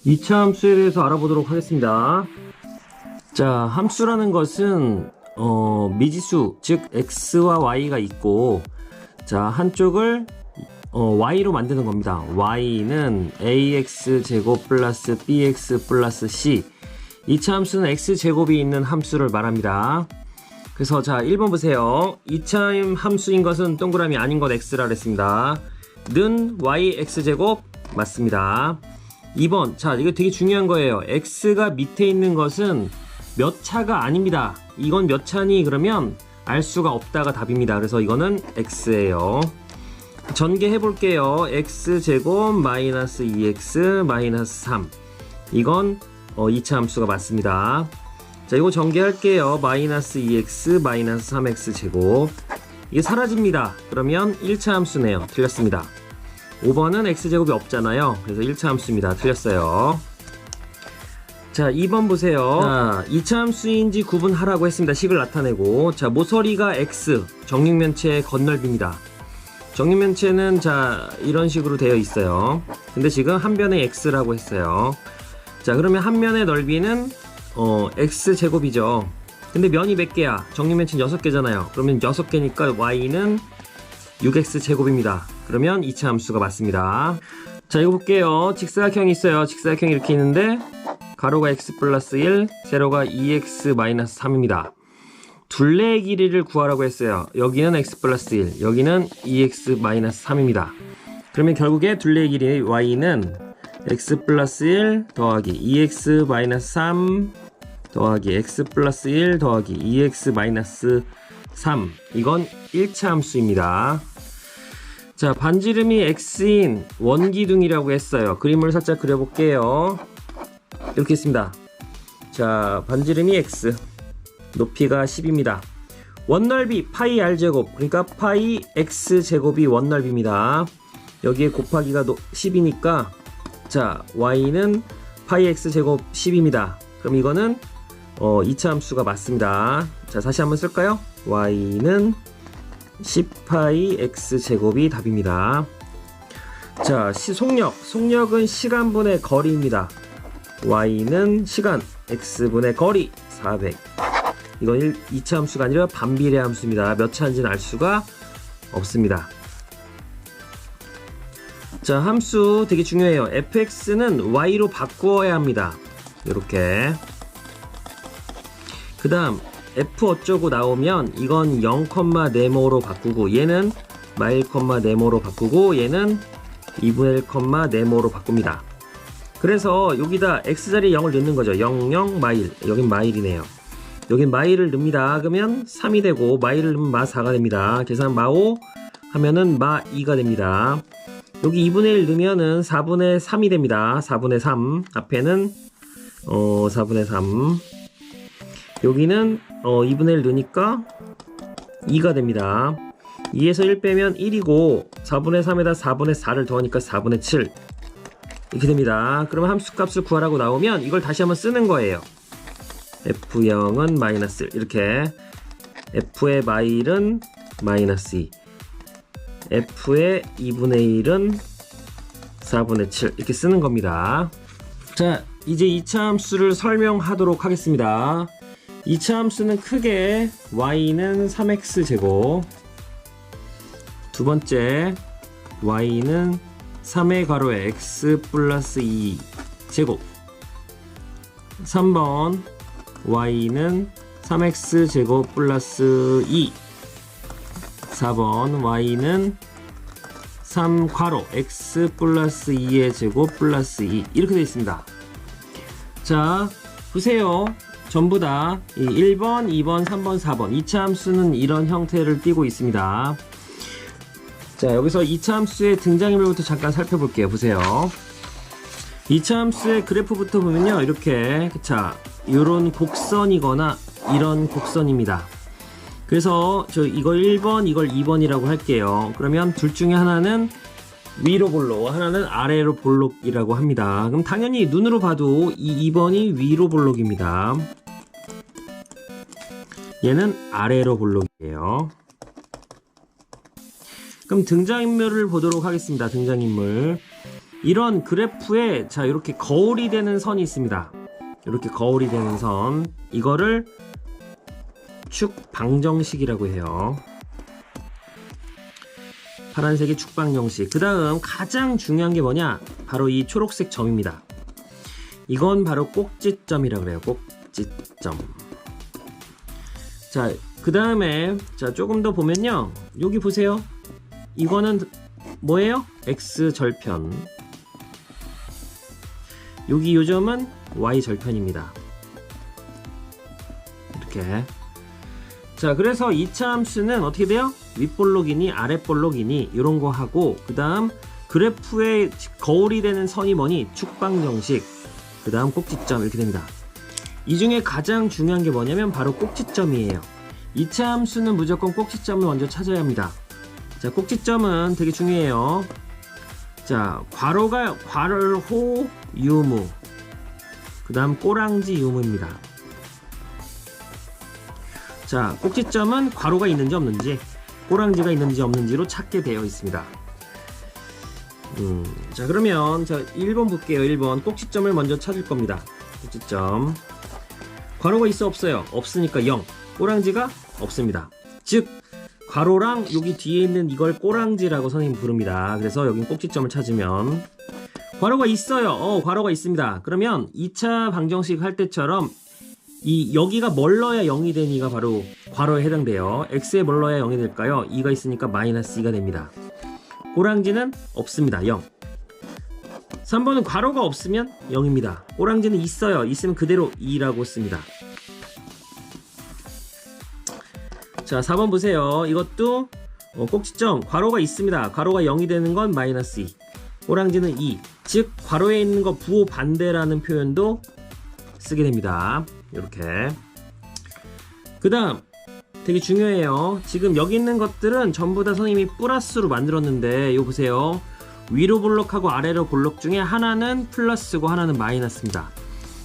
2차 함수에 대해서 알아보도록 하겠습니다. 자, 함수라는 것은 미지수, 즉 x와 y가 있고, 자, 한쪽을 y로 만드는 겁니다. y는 ax제곱 플러스 bx 플러스 c. 2차 함수는 x제곱이 있는 함수를 말합니다. 그래서 자, 1번 보세요. 2차 함수인 것은 동그라미 아닌 것 x라 그랬습니다. 는 yx제곱 맞습니다. 2번, 자, 이거 되게 중요한 거예요. x가 밑에 있는 것은 몇 차가 아닙니다. 이건 몇 차니? 그러면 알 수가 없다가 답입니다. 그래서 이거는 x예요. 전개해 볼게요. x제곱 마이너스 2x 마이너스 3. 이건 2차 함수가 맞습니다. 자, 이거 전개할게요. 마이너스 2x 마이너스 3x 제곱. 이게 사라집니다. 그러면 1차 함수네요. 틀렸습니다. 5번은 x제곱이 없잖아요. 그래서 1차 함수입니다. 틀렸어요. 자, 2번 보세요. 자, 2차 함수인지 구분하라고 했습니다. 식을 나타내고. 자, 모서리가 x, 정육면체의 건널비입니다. 정육면체는 자, 이런 식으로 되어 있어요. 근데 지금 한 변에 x라고 했어요. 자, 그러면 한 면의 넓이는 x제곱이죠. 근데 면이 몇 개야? 정육면체는 6개잖아요. 그러면 6개니까 y는 6x제곱입니다. 그러면 2차 함수가 맞습니다. 자, 이거 볼게요. 직사각형이 있어요. 직사각형이 이렇게 있는데 가로가 x 플러스 1, 세로가 2x 마이너스 3입니다. 둘레의 길이를 구하라고 했어요. 여기는 x 플러스 1, 여기는 2x 마이너스 3입니다. 그러면 결국에 둘레의 길이 y는 x 플러스 1 더하기 2x 마이너스 3 더하기 x 플러스 1 더하기 2x 마이너스 3. 이건 1차 함수입니다. 자, 반지름이 x인 원기둥이라고 했어요. 그림을 살짝 그려볼게요. 이렇게 있습니다. 자, 반지름이 x, 높이가 10입니다. 원넓이 파이 r제곱, 그러니까 파이 x제곱이 원넓이입니다. 여기에 곱하기가 10이니까 자, y는 파이 x제곱 10입니다. 그럼 이거는 2차 함수가 맞습니다. 자, 다시 한번 쓸까요? y는 10파이 x제곱이 답입니다. 자, 속력은 시간분의 거리입니다. y는 시간, x분의 거리 400. 이건 2차 함수가 아니라 반비례 함수입니다. 몇 차인지는 알 수가 없습니다. 자, 함수 되게 중요해요. fx는 y로 바꾸어야 합니다. 이렇게. 그 다음 f 어쩌고 나오면 이건 0,네모로 바꾸고, 얘는 마일,네모로 바꾸고, 얘는 2분의 1,네모로 바꿉니다. 그래서 여기다 x자리에 0을 넣는 거죠. 00 마일. 여긴 마일이네요. 여긴 마일을 넣습니다. 그러면 3이 되고, 마일을 넣으면 마 4가 됩니다. 계산 마 5 하면은 마 2가 됩니다. 여기 2분의 1 넣으면은 4분의 3이 됩니다. 4분의 3. 앞에는 4분의 3. 여기는 2분의 1 넣으니까 2가 됩니다. 2에서 1 빼면 1이고, 4분의 3에다 4분의 4를 더하니까 4분의 7 이렇게 됩니다. 그러면 함수값을 구하라고 나오면 이걸 다시 한번 쓰는 거예요. f0은 마이너스 1, 이렇게 f의 마일은 마이너스 2, f의 2분의 1은 4분의 7 이렇게 쓰는 겁니다. 자, 이제 2차 함수를 설명하도록 하겠습니다. 2차 함수는 크게 y는 3x제곱, 두 번째 y는 3의 가로에 x 플러스 2 제곱, 3번 y는 3x 제곱 플러스 2, 4번 y는 3 괄호 x 플러스 2의 제곱 플러스 2 이렇게 되어 있습니다. 자, 보세요. 전부 다 1번, 2번, 3번, 4번 2차 함수는 이런 형태를 띠고 있습니다. 자, 여기서 2차 함수의 등장인물부터 잠깐 살펴볼게요. 보세요. 2차 함수의 그래프부터 보면요, 이렇게, 자, 요런 곡선이거나 이런 곡선입니다. 그래서 이걸 1번, 이걸 2번이라고 할게요. 그러면 둘 중에 하나는 위로 볼록, 하나는 아래로 볼록이라고 합니다. 그럼 당연히 눈으로 봐도 이 2번이 위로 볼록입니다. 얘는 아래로 볼록이에요. 그럼 등장인물을 보도록 하겠습니다. 등장인물. 이런 그래프에 자 이렇게 거울이 되는 선이 있습니다. 이렇게 거울이 되는 선, 이거를 축방정식이라고 해요. 파란색이 축방정식. 그 다음 가장 중요한 게 뭐냐, 바로 이 초록색 점입니다. 이건 바로 꼭지점이라고 그래요. 꼭지점. 자, 그 다음에 자 조금 더 보면요, 여기 보세요. 이거는 뭐예요? X절편. 여기 요 점은 Y절편입니다. 이렇게. 자, 그래서 2차 함수는 어떻게 돼요? 윗볼록이니 아랫볼록이니 이런 거 하고, 그 다음 그래프에 거울이 되는 선이 뭐니? 축방정식. 그 다음 꼭지점. 이렇게 됩니다. 이 중에 가장 중요한 게 뭐냐면 바로 꼭지점이에요. 2차 함수는 무조건 꼭지점을 먼저 찾아야 합니다. 자, 꼭지점은 되게 중요해요. 자, 괄호가 괄호 유무, 그 다음 꼬랑지 유무입니다. 자, 꼭지점은 괄호가 있는지 없는지, 꼬랑지가 있는지 없는지로 찾게 되어 있습니다. 자, 그러면 자 1번 볼게요. 1번 꼭지점을 먼저 찾을 겁니다. 꼭지점. 괄호가 있어 없어요? 없으니까 0. 꼬랑지가 없습니다. 즉 괄호랑 여기 뒤에 있는 이걸 꼬랑지라고 선생님이 부릅니다. 그래서 여긴 꼭지점을 찾으면 괄호가 있어요. 괄호가 있습니다. 그러면 2차 방정식 할 때처럼 이 여기가 뭘 넣어야 0이 되니가 바로 괄호에 해당돼요. x에 뭘 넣어야 0이 될까요? 2가 있으니까 마이너스 2가 됩니다. 꼬랑지는 없습니다. 0. 3번은 괄호가 없으면 0입니다. 꼬랑지는 있어요. 있으면 그대로 2라고 씁니다. 자, 4번 보세요. 이것도 꼭지점 괄호가 있습니다. 괄호가 0이 되는 건 마이너스 2, 꼬랑지는 2. 즉 괄호에 있는 거 부호 반대라는 표현도 쓰게 됩니다. 이렇게. 그 다음 되게 중요해요. 지금 여기 있는 것들은 전부 다 선생님이 플러스로 만들었는데 이거 보세요. 위로 볼록하고 아래로 볼록 중에 하나는 플러스고 하나는 마이너스입니다.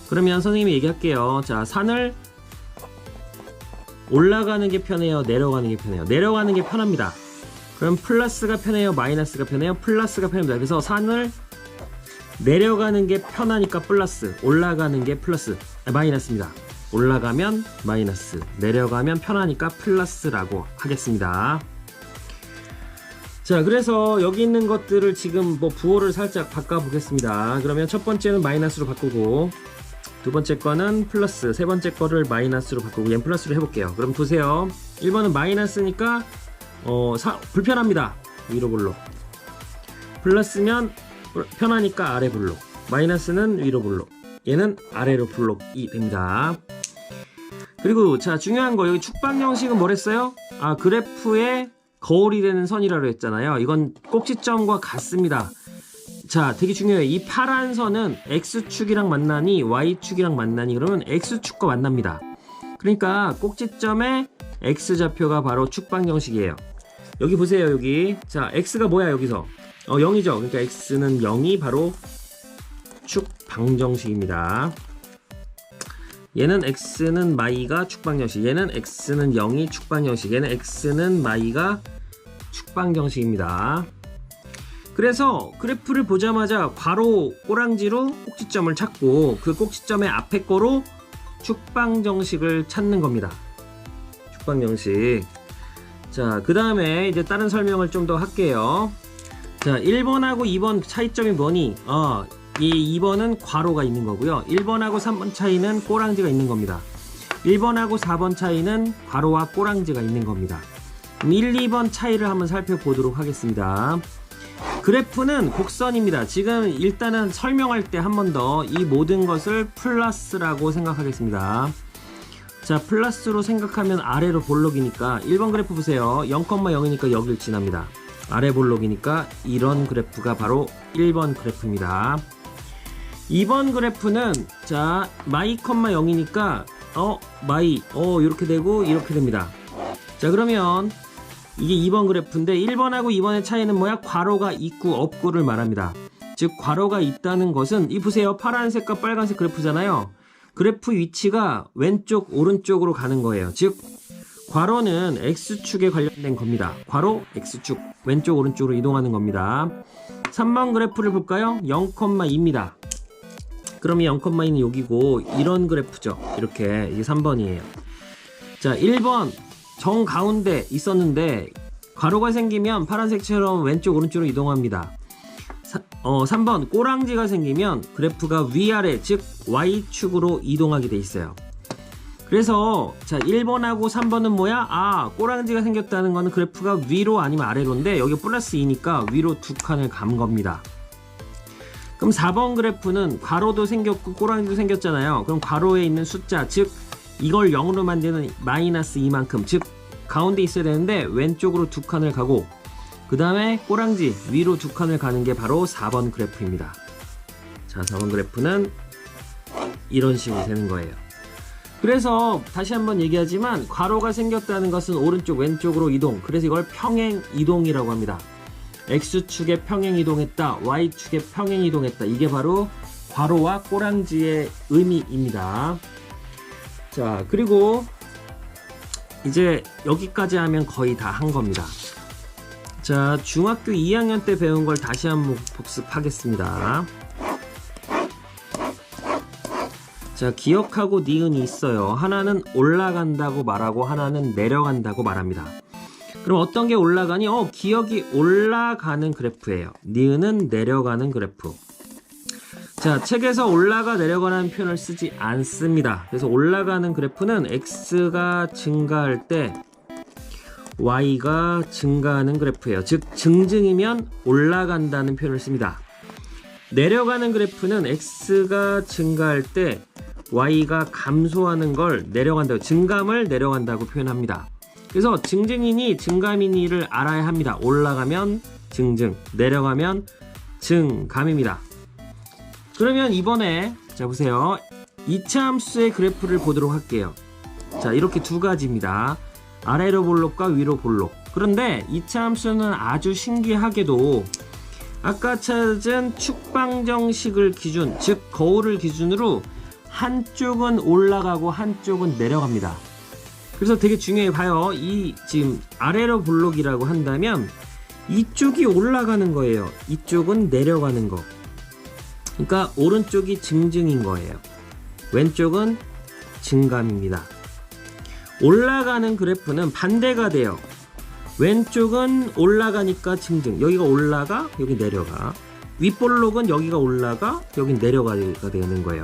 그러면 선생님이 얘기할게요. 자, 산을 올라가는 게 편해요? 내려가는 게 편해요? 내려가는 게 편합니다. 그럼 플러스가 편해요? 마이너스가 편해요? 플러스가 편합니다. 그래서 산을 내려가는 게 편하니까 플러스, 올라가는 게 플러스, 마이너스입니다. 올라가면 마이너스, 내려가면 편하니까 플러스라고 하겠습니다. 자, 그래서 여기 있는 것들을 지금 뭐 부호를 살짝 바꿔 보겠습니다. 그러면 첫 번째는 마이너스로 바꾸고, 두 번째 거는 플러스, 세 번째 거를 마이너스로 바꾸고, 얘는 플러스로 해볼게요. 그럼 보세요. 1번은 마이너스니까 불편합니다. 위로 볼록. 플러스면 편하니까 아래 볼록. 마이너스는 위로 볼록. 얘는 아래로 볼록이 됩니다. 그리고 자, 중요한 거, 여기 축방정식은 뭐랬어요? 그래프에 거울이 되는 선이라고 했잖아요. 이건 꼭지점과 같습니다. 자, 되게 중요해요. 이 파란 선은 X축이랑 만나니 Y축이랑 만나니 그러면 X축과 만납니다. 그러니까 꼭지점의 X좌표가 바로 축방정식이에요. 여기 보세요. 여기 자, X가 뭐야 여기서? 0이죠. 그러니까 X는 0이 바로 축방정식입니다. 얘는 X는 마이가 축방정식, 얘는 X는 0이 축방정식, 얘는 X는 마이가 축방정식입니다. 그래서 그래프를 보자마자 괄호 꼬랑지로 꼭지점을 찾고 그 꼭지점의 앞에 거로 축방정식을 찾는 겁니다. 축방정식. 자, 그 다음에 이제 다른 설명을 좀 더 할게요. 자, 1번하고 2번 차이점이 뭐니? 이 2번은 괄호가 있는 거고요. 1번하고 3번 차이는 꼬랑지가 있는 겁니다. 1번하고 4번 차이는 괄호와 꼬랑지가 있는 겁니다. 1, 2번 차이를 한번 살펴보도록 하겠습니다. 그래프는 곡선입니다. 지금 일단은 설명할 때 한 번 더 이 모든 것을 플러스라고 생각하겠습니다. 자, 플러스로 생각하면 아래로 볼록이니까 1번 그래프 보세요. 0,0이니까 여길 지납니다. 아래 볼록이니까 이런 그래프가 바로 1번 그래프입니다. 2번 그래프는 자, 마이, 0이니까 마이 이렇게 되고 이렇게 됩니다. 자, 그러면 이게 2번 그래프인데 1번하고 2번의 차이는 뭐야? 괄호가 있고 없고를 말합니다. 즉 괄호가 있다는 것은 이 보세요. 파란색과 빨간색 그래프잖아요. 그래프 위치가 왼쪽 오른쪽으로 가는 거예요. 즉 괄호는 X축에 관련된 겁니다. 괄호 X축 왼쪽 오른쪽으로 이동하는 겁니다. 3번 그래프를 볼까요? 0,2입니다. 그럼 이 0,2는 여기고 이런 그래프죠. 이렇게 이게 3번이에요. 자, 1번 정 가운데 있었는데 괄호가 생기면 파란색처럼 왼쪽 오른쪽으로 이동합니다. 3번 꼬랑지가 생기면 그래프가 위아래 즉 Y축으로 이동하게 돼 있어요. 그래서 자 1번하고 3번은 뭐야? 아, 꼬랑지가 생겼다는 거는 그래프가 위로 아니면 아래로인데 여기 플러스 2니까 위로 두 칸을 간 겁니다. 그럼 4번 그래프는 괄호도 생겼고 꼬랑지도 생겼잖아요. 그럼 괄호에 있는 숫자 즉 이걸 0으로 만드는 마이너스 2만큼 즉 가운데 있어야 되는데 왼쪽으로 두 칸을 가고 그 다음에 꼬랑지 위로 두 칸을 가는 게 바로 4번 그래프입니다. 자, 4번 그래프는 이런 식으로 되는 거예요. 그래서 다시 한번 얘기하지만 괄호가 생겼다는 것은 오른쪽 왼쪽으로 이동, 그래서 이걸 평행 이동이라고 합니다. X축에 평행 이동했다, Y축에 평행 이동했다, 이게 바로 괄호와 꼬랑지의 의미입니다. 자, 그리고 이제 여기까지 하면 거의 다 한 겁니다. 자, 중학교 2학년 때 배운 걸 다시 한번 복습하겠습니다. 자, 기억하고 니은이 있어요. 하나는 올라간다고 말하고 하나는 내려간다고 말합니다. 그럼 어떤 게 올라가니? 기억이 올라가는 그래프예요. 니은은 내려가는 그래프. 자, 책에서 올라가 내려가는 표현을 쓰지 않습니다. 그래서 올라가는 그래프는 X가 증가할 때 Y가 증가하는 그래프예요. 즉 증증이면 올라간다는 표현을 씁니다. 내려가는 그래프는 X가 증가할 때 Y가 감소하는 걸 내려간다고, 증감을 내려간다고 표현합니다. 그래서 증증이니 증감이니를 알아야 합니다. 올라가면 증증, 내려가면 증감입니다. 그러면 이번에 자 보세요. 2차 함수의 그래프를 보도록 할게요. 자, 이렇게 두 가지입니다. 아래로 볼록과 위로 볼록. 그런데 2차 함수는 아주 신기하게도 아까 찾은 축방정식을 기준, 즉 거울을 기준으로 한쪽은 올라가고 한쪽은 내려갑니다. 그래서 되게 중요해 봐요. 이 지금 아래로 볼록이라고 한다면 이쪽이 올라가는 거예요. 이쪽은 내려가는 거. 그러니까 오른쪽이 증증인 거예요. 왼쪽은 증감입니다. 올라가는 그래프는 반대가 돼요. 왼쪽은 올라가니까 증증, 여기가 올라가, 여기 내려가. 윗볼록은 여기가 올라가, 여기 내려가가 되는 거예요.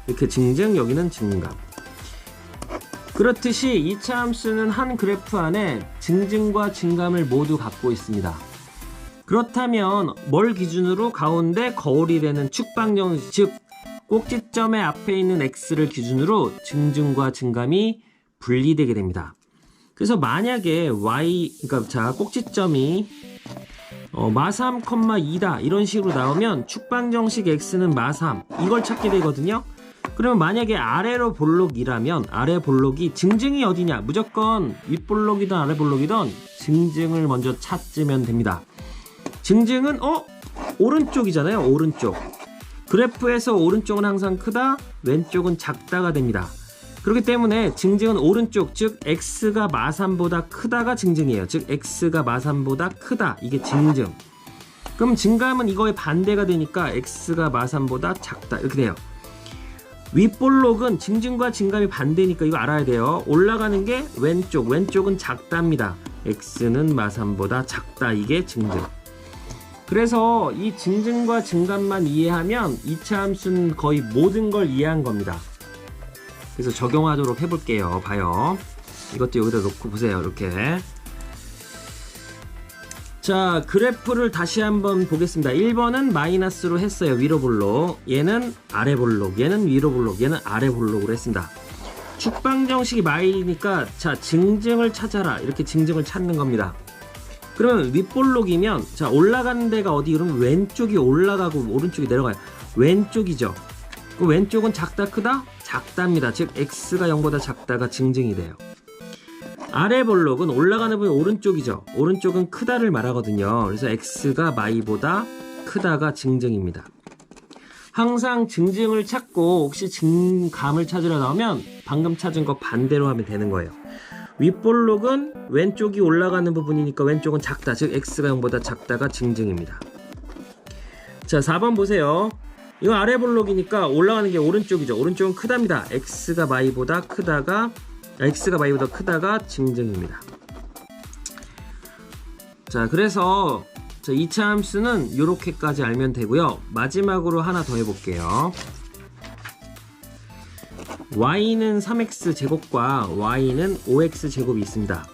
이렇게 증증, 여기는 증감. 그렇듯이 2차 함수는 한 그래프 안에 증증과 증감을 모두 갖고 있습니다. 그렇다면 뭘 기준으로? 가운데 거울이 되는 축방정식, 즉 꼭지점의 앞에 있는 X를 기준으로 증증과 증감이 분리되게 됩니다. 그래서 만약에 그러니까 자 꼭지점이 마3, 2다 이런 식으로 나오면 축방정식 X는 마3 이걸 찾게 되거든요. 그러면 만약에 아래로 볼록이라면 아래 볼록이 증증이 어디냐? 무조건 윗볼록이든 아래 볼록이든 증증을 먼저 찾으면 됩니다. 증증은 오른쪽이잖아요. 오른쪽. 그래프에서 오른쪽은 항상 크다, 왼쪽은 작다가 됩니다. 그렇기 때문에 증증은 오른쪽, 즉 X가 마3보다 크다가 증증이에요. 즉 X가 마3보다 크다, 이게 증증. 그럼 증감은 이거의 반대가 되니까 X가 마3보다 작다 이렇게 돼요. 윗볼록은 증증과 증감이 반대니까 이거 알아야 돼요. 올라가는 게 왼쪽, 왼쪽은 작답니다. X는 마3보다 작다, 이게 증증. 그래서 이 증증과 증감만 이해하면 2차 함수는 거의 모든 걸 이해한 겁니다. 그래서 적용하도록 해볼게요. 봐요. 이것도 여기다 놓고 보세요. 이렇게. 자, 그래프를 다시 한번 보겠습니다. 1번은 마이너스로 했어요. 위로 볼록. 얘는 아래 볼록. 얘는 위로 볼록. 얘는 아래 볼록으로 했습니다. 축방정식이 마이니까 자, 증증을 찾아라. 이렇게 증증을 찾는 겁니다. 그러면 윗볼록이면 자, 올라가는 데가 어디? 그러면 왼쪽이 올라가고 오른쪽이 내려가요. 왼쪽이죠. 그 왼쪽은 작다 크다? 작답니다. 즉 X가 0보다 작다가 증증이 돼요. 아래 볼록은 올라가는 부분이 오른쪽이죠. 오른쪽은 크다를 말하거든요. 그래서 X가 마이보다 크다가 증증입니다. 항상 증증을 찾고 혹시 증감을 찾으려 나오면 방금 찾은 거 반대로 하면 되는 거예요. 윗볼록은 왼쪽이 올라가는 부분이니까 왼쪽은 작다. 즉 X가 0보다 작다가 증증입니다. 자, 4번 보세요. 이거 아래 볼록이니까 올라가는 게 오른쪽이죠. 오른쪽은 크답니다. x가 y보다 크다가 증증입니다. 자, 그래서 2차 함수는 이렇게까지 알면 되고요. 마지막으로 하나 더 해볼게요. y는 3x 제곱과 y는 5x 제곱이 있습니다.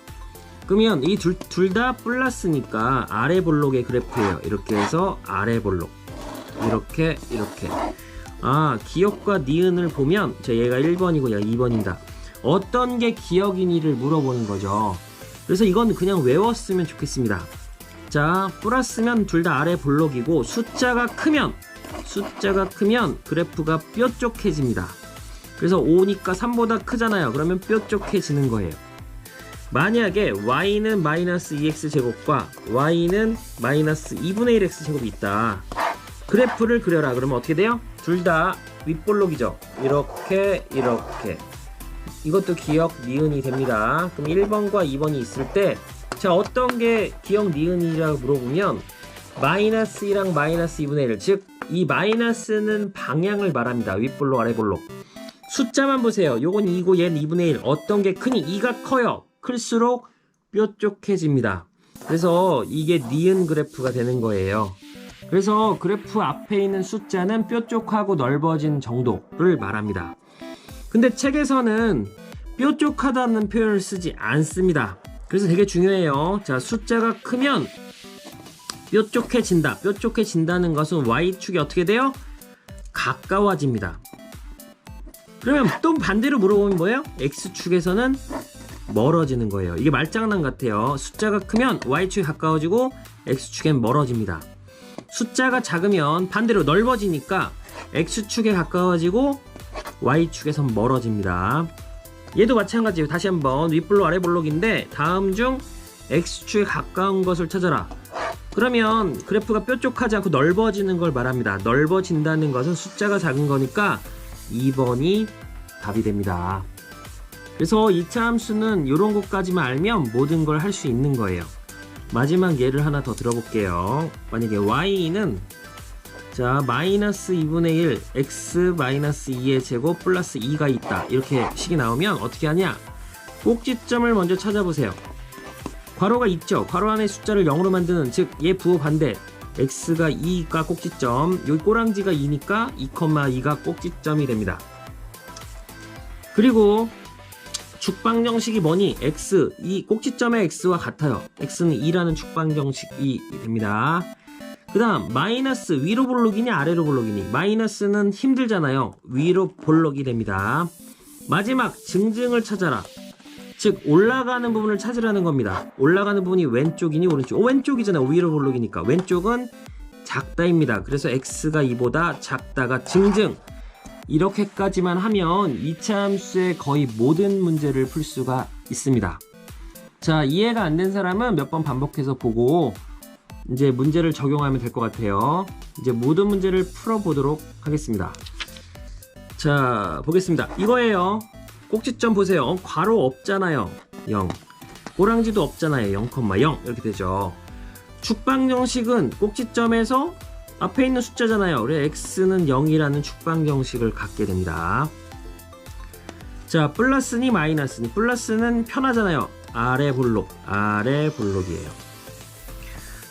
그러면 이 둘 다 플러스니까 아래 볼록의 그래프예요. 이렇게 해서 아래 볼록 이렇게 기억과 니은을 보면 얘가 1번이고 얘가 2번입니다. 어떤 게 기억이니를 물어보는 거죠. 그래서 이건 그냥 외웠으면 좋겠습니다. 자, 플러스면 둘 다 아래 볼록이고 숫자가 크면 그래프가 뾰족해집니다. 그래서 5니까 3보다 크잖아요. 그러면 뾰족해지는 거예요. 만약에 y는 마이너스 2x 제곱과 y는 마이너스 2분의 1x 제곱이 있다. 그래프를 그려라. 그러면 어떻게 돼요? 둘 다 윗볼록이죠. 이렇게 이것도 기억 니은이 됩니다. 그럼 1번과 2번이 있을 때 자, 어떤 게 기억 니은이라고 물어보면 마이너스 2랑 마이너스 2분의 1, 즉 이 마이너스는 방향을 말합니다. 윗볼록 아래볼록. 숫자만 보세요. 요건 2고 얘는 2분의 1. 어떤 게 크니? 2가 커요. 클수록 뾰족해집니다. 그래서 이게 니은 그래프가 되는 거예요. 그래서 그래프 앞에 있는 숫자는 뾰족하고 넓어진 정도를 말합니다. 근데 책에서는 뾰족하다는 표현을 쓰지 않습니다. 그래서 되게 중요해요. 자, 숫자가 크면 뾰족해진다. 뾰족해진다는 것은 y축이 어떻게 돼요? 가까워집니다. 그러면 또 반대로 물어보면 뭐예요? x축에서는 멀어지는 거예요. 이게 말장난 같아요. 숫자가 크면 y축이 가까워지고 x축엔 멀어집니다. 숫자가 작으면 반대로 넓어지니까 x축에 가까워지고 y축에선 멀어집니다. 얘도 마찬가지예요. 다시 한번 윗볼록 아래볼록인데 다음 중 x축에 가까운 것을 찾아라. 그러면 그래프가 뾰족하지 않고 넓어지는 걸 말합니다. 넓어진다는 것은 숫자가 작은 거니까 2번이 답이 됩니다. 그래서 2차 함수는 이런 것까지만 알면 모든 걸 할 수 있는 거예요. 마지막 예를 하나 더 들어볼게요. 만약에 y는 자, 마이너스 2분의 1 x 마이너스 2의 제곱 플러스 2가 있다. 이렇게 식이 나오면 어떻게 하냐? 꼭지점을 먼저 찾아보세요. 괄호가 있죠. 괄호 안에 숫자를 0으로 만드는, 즉 얘 부호 반대 x가 2가 꼭지점, 여기 꼬랑지가 2니까 2,2가 꼭지점이 됩니다. 그리고 축방정식이 뭐니? x, 이 꼭지점의 x와 같아요. x는 2라는 축방정식이 됩니다. 그 다음 마이너스 위로 볼록이니 아래로 볼록이니? 마이너스는 힘들잖아요. 위로 볼록이 됩니다. 마지막 증증을 찾아라. 즉 올라가는 부분을 찾으라는 겁니다. 올라가는 부분이 왼쪽이니 오른쪽? 왼쪽이잖아요. 위로 볼록이니까. 왼쪽은 작다입니다. 그래서 x가 2보다 작다가 증증. 이렇게까지만 하면 2차 함수의 거의 모든 문제를 풀 수가 있습니다. 자, 이해가 안 된 사람은 몇 번 반복해서 보고 이제 문제를 적용하면 될 것 같아요. 이제 모든 문제를 풀어보도록 하겠습니다. 자, 보겠습니다. 이거예요. 꼭지점 보세요. 괄호 없잖아요. 0. 꼬랑지도 없잖아요. 0,0 이렇게 되죠. 축방정식은 꼭지점에서 앞에 있는 숫자잖아요. 그래서 x는 0이라는 축방정식을 갖게 됩니다. 자, 플러스니 마이너스니? 플러스는 편하잖아요. 아래 볼록이에요.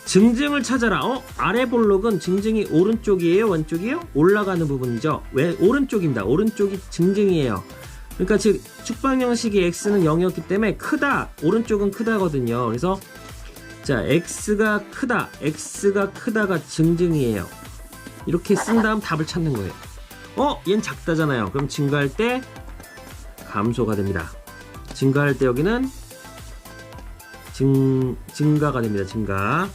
증증을 찾아라. 아래 볼록은 증증이 오른쪽이에요? 왼쪽이에요? 올라가는 부분이죠. 왜? 오른쪽입니다. 오른쪽이 증증이에요. 그러니까 즉 축방정식이 x는 0이었기 때문에 크다. 오른쪽은 크다거든요. 그래서 자, x가 크다가 증증이에요. 이렇게 쓴 다음 답을 찾는 거예요. 얘는 작다잖아요. 그럼 증가할 때 감소가 됩니다. 증가할 때 여기는 증가가 됩니다. 증가.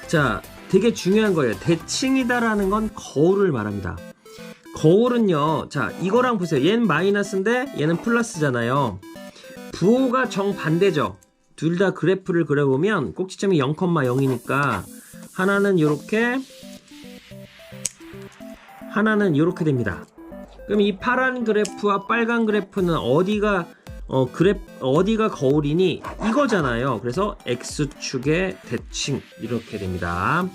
자, 되게 중요한 거예요. 대칭이다라는 건 거울을 말합니다. 거울은요, 자, 이거랑 보세요. 얘는 마이너스인데 얘는 플러스잖아요. 부호가 정반대죠. 둘 다 그래프를 그려보면 꼭지점이 0,0이니까 하나는 요렇게, 하나는 요렇게 됩니다. 그럼 이 파란 그래프와 빨간 그래프는 어디가 거울이니? 이거잖아요. 그래서 x축의 대칭 이렇게 됩니다.